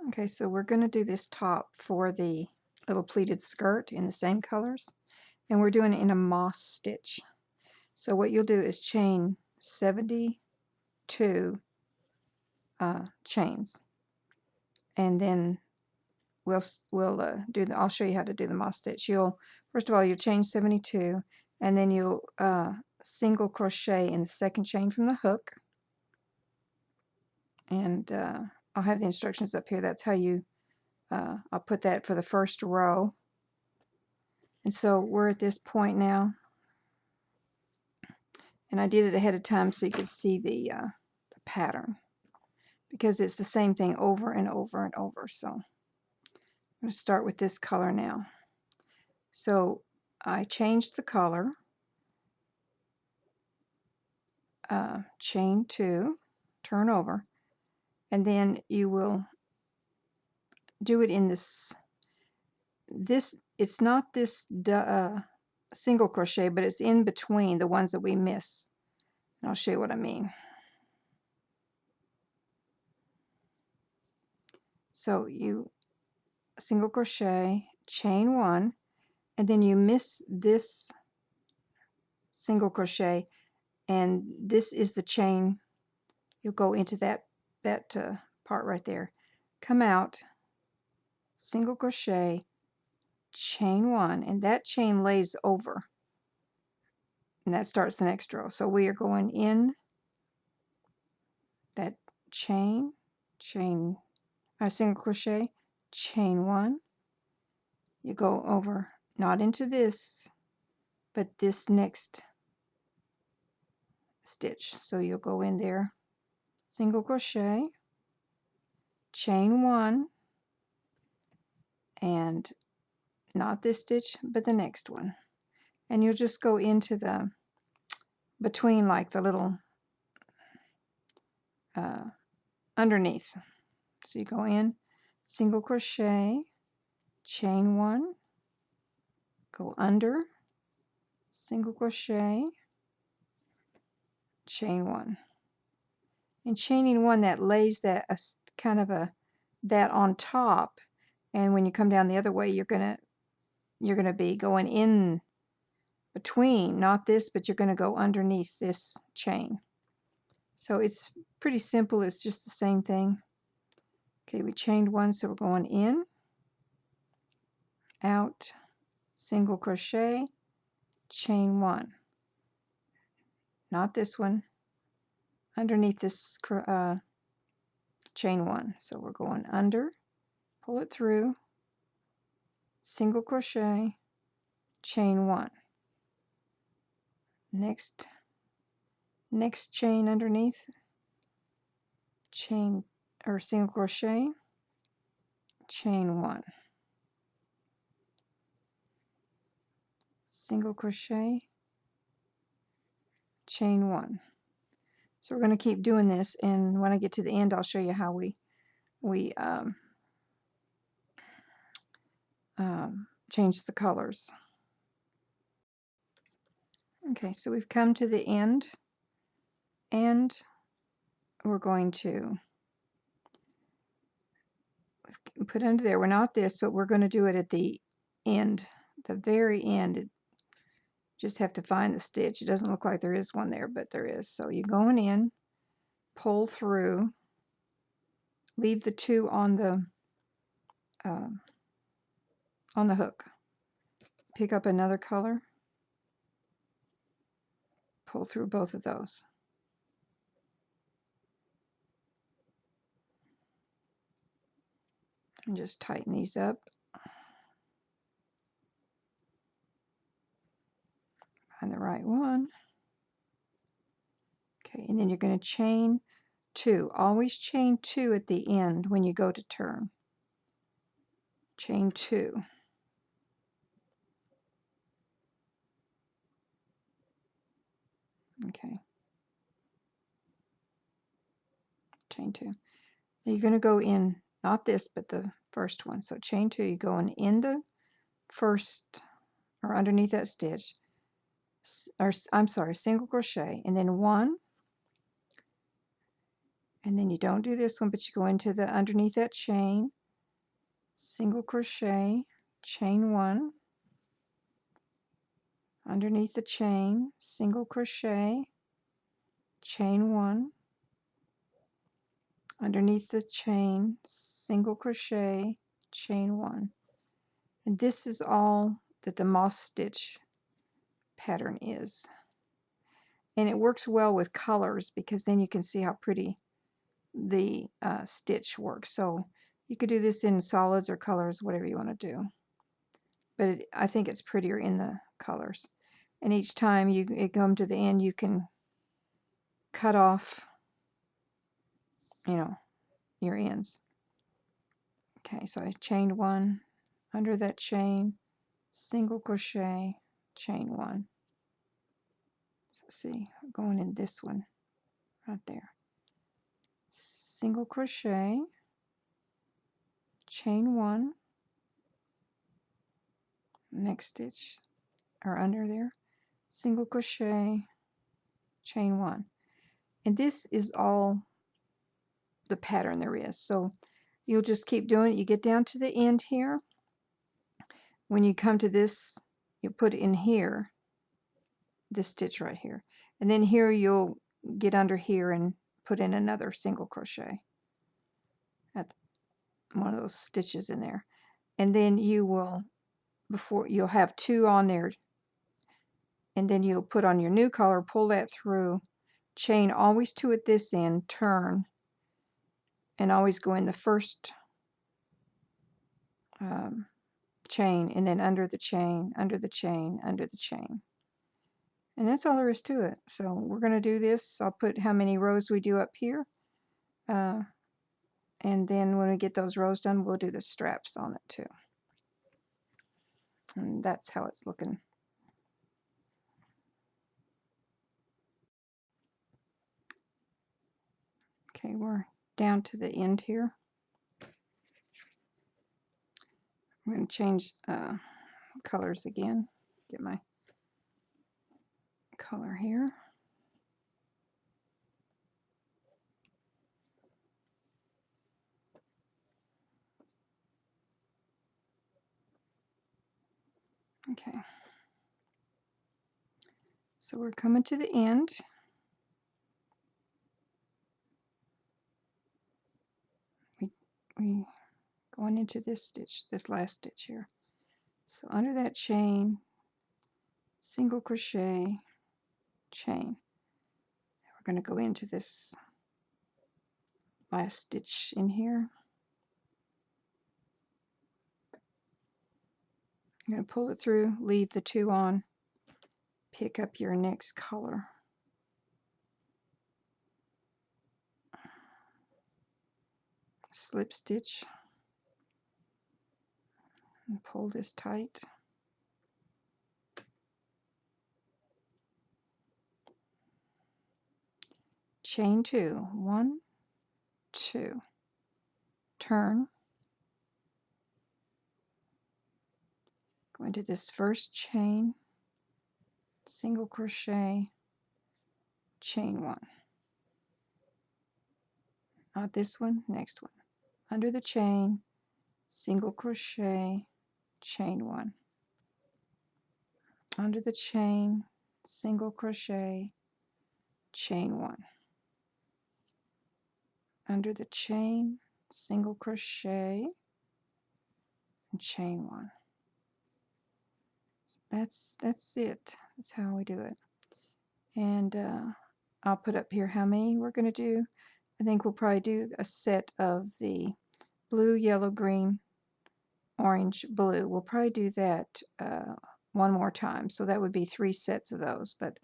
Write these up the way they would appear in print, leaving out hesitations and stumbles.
Okay, so we're going to do this top for the little pleated skirt in the same colors, and we're doing it in a moss stitch. So what you'll do is chain 72 chains, and then I'll show you how to do the moss stitch. First of all, you'll chain 72, and then you'll single crochet in the second chain from the hook, and I'll have the instructions up here. That's how I'll put that for the first row. And so we're at this point now, and I did it ahead of time so you could see the pattern, because it's the same thing over and over and over. So I'm going to start with this color now. So I changed the color, chain 2, turn over, and then you will do it in this it's not this single crochet, but it's in between the ones that we miss. And I'll show you what I mean. So you single crochet, chain 1, and then you miss this single crochet, and this is the chain. You'll go into that part right there, come out, single crochet, chain 1, and that chain lays over, and that starts the next row. So we are going in that chain, single crochet, chain 1, you go over, not into this, but this next stitch. So you'll go in there, single crochet, chain 1, and not this stitch, but the next one. And you'll just go into the between, like the little underneath. So you go in, single crochet, chain 1, go under, single crochet, chain 1. And chaining 1, that lays that kind of that on top, and when you come down the other way, you're gonna be going in between, not this, but you're going to go underneath this chain. So it's pretty simple. It's just the same thing. Okay, we chained 1, so we're going in, out, single crochet, chain 1, not this one, underneath this chain 1. So we're going under, pull it through, single crochet, chain 1, next chain underneath, chain or single crochet, chain 1, single crochet, chain 1. So we're going to keep doing this, and when I get to the end, I'll show you how we change the colors. Okay, so we've come to the end, and we're going to put under there. We're not this, but we're going to do it at the end, the very end. Just have to find the stitch. It doesn't look like there is one there, but there is. So you're going in, pull through, leave the 2 on the hook, pick up another color, pull through both of those. And just tighten these up. Find the right one. Okay, and then you're going to chain 2. Always chain 2 at the end when you go to turn. Chain 2. Okay. Chain 2. Now you're going to go in, not this, but the first one. So chain 2, you're going in the first, or underneath that stitch, or I'm sorry, single crochet, and then 1, and then you don't do this one, but you go into the underneath that chain, single crochet, chain 1, underneath the chain, single crochet, chain 1, underneath the chain, single crochet, chain 1. And this is all that the moss stitch pattern is. And it works well with colors because then you can see how pretty the stitch works. So you could do this in solids or colors, whatever you want to do. But I think it's prettier in the colors. And each time you come to the end, you can cut off, your ends. Okay, so I chained 1, under that chain, single crochet, chain 1. So see, going in this one right there. Single crochet, chain 1, next stitch or under there, single crochet, chain 1. And this is all the pattern there is. So you'll just keep doing it. You get down to the end here. When you come to this, you put in here, this stitch right here. And then here you'll get under here and put in another single crochet at one of those stitches in there. And then you will, you'll have 2 on there. And then you'll put on your new color, pull that through, chain always 2 at this end, turn, and always go in the first chain, and then under the chain, under the chain, under the chain. And that's all there is to it. So we're going to do this. I'll put how many rows we do up here. And then when we get those rows done, we'll do the straps on it too. And that's how it's looking. Okay, we're down to the end here. I'm going to change colors again. Get my color here. Okay. So we're coming to the end. We going into this stitch, this last stitch here. So under that chain, single crochet, chain. We're going to go into this last stitch in here. I'm going to pull it through, leave the 2 on, pick up your next color. Slip stitch and pull this tight. Chain 2, 1, 2, turn, go into this first chain, single crochet, chain 1. Not this one, next one. Under the chain, single crochet, chain 1. Under the chain, single crochet, chain 1. Under the chain, single crochet, and chain 1. So that's it. That's how we do it. And I'll put up here how many we're going to do. I think we'll probably do a set of the blue, yellow, green, orange, blue. We'll probably do that one more time. So that would be 3 sets of those. But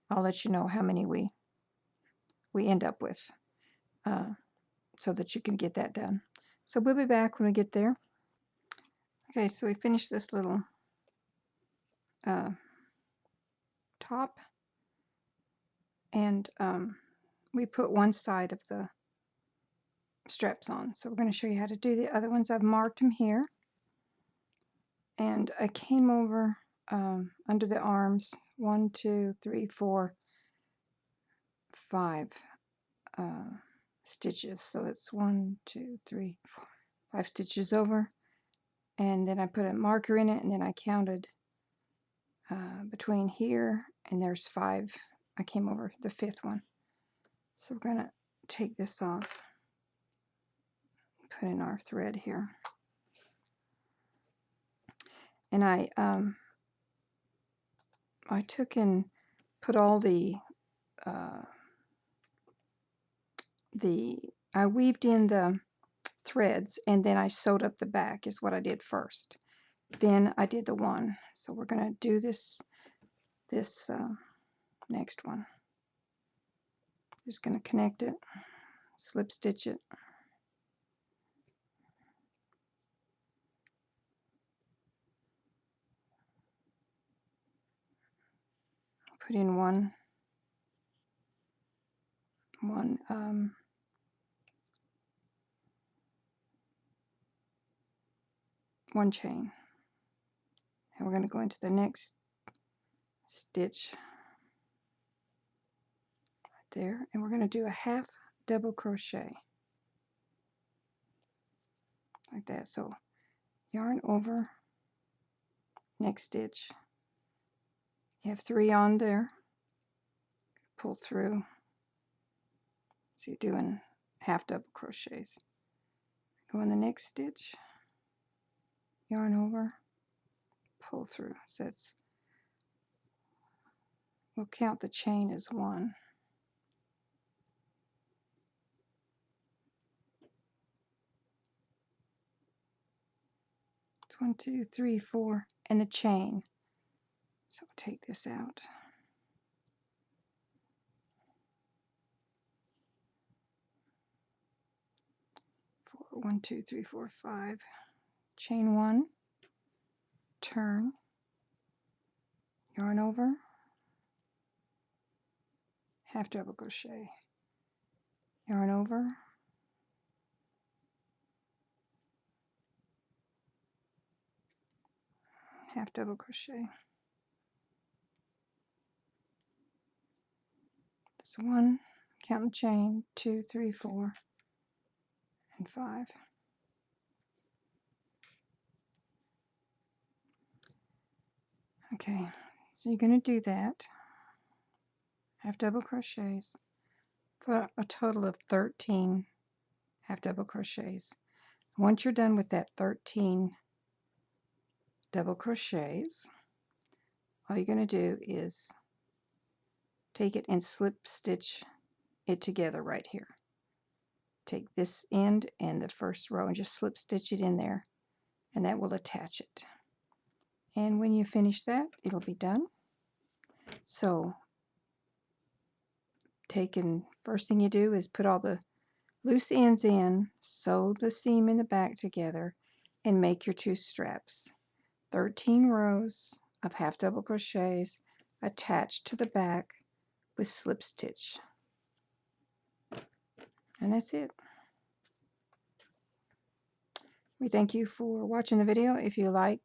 I'll let you know how many we end up with. So that you can get that done. So we'll be back when we get there. Okay, so we finished this little top, and we put one side of the straps on. So we're going to show you how to do the other ones. I've marked them here, and I came over under the arms 1, 2, 3, 4, 5 stitches. So that's 1, 2, 3, 4, 5 stitches over. and then I put a marker in it, and then I counted between here and there's 5. I came over the 5th one. So we're going to take this off, put in our thread here. And I took and put all I weaved in the threads, and then I sewed up the back is what I did first. Then I did the one. So we're going to do this next one. Just going to connect it, slip stitch it. Put in one chain, and we're going to go into the next stitch right there, and we're going to do a half double crochet like that. So yarn over, next stitch, you have 3 on there, pull through, so you're doing half double crochets. Go in the next stitch, yarn over, pull through. So that's, we'll count the chain as 1. It's 1, 2, 3, 4, and the chain. So we'll take this out. 1, 2, 3, 4, 5. Chain 1, turn, yarn over, half double crochet, yarn over, half double crochet. That's 1, count the chain, 2, 3, 4, and 5. Okay, so you're going to do that, half double crochets, for a total of 13 half double crochets. Once you're done with that 13 double crochets, all you're going to do is take it and slip stitch it together right here. Take this end and the first row and just slip stitch it in there, and that will attach it. And when you finish that, it'll be done. So first thing you do is put all the loose ends in, sew the seam in the back together, and make your 2 straps. 13 rows of half double crochets attached to the back with slip stitch. And that's it. We thank you for watching the video. If you like,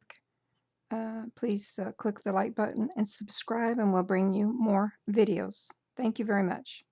please click the like button and subscribe, and we'll bring you more videos. Thank you very much.